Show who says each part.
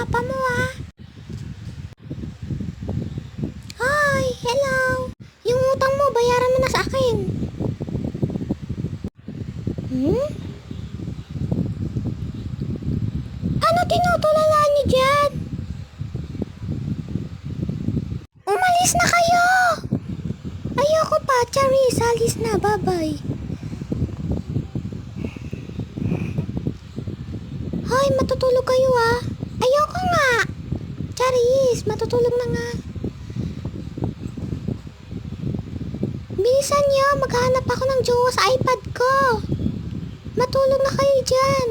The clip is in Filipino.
Speaker 1: papa mo Hi, hello. Yung utang mo, bayaran mo na sa akin. Ano tinutulala niyo dyan? Umalis na kayo! Ayoko pa, Charis. Alis na, bye-bye. Hoy, matutulog kayo Ayoko nga. Charis, matutulog na nga. Bilisan niyo, maghahanap ako ng jowa sa iPad ko. Matulog na kayo dyan.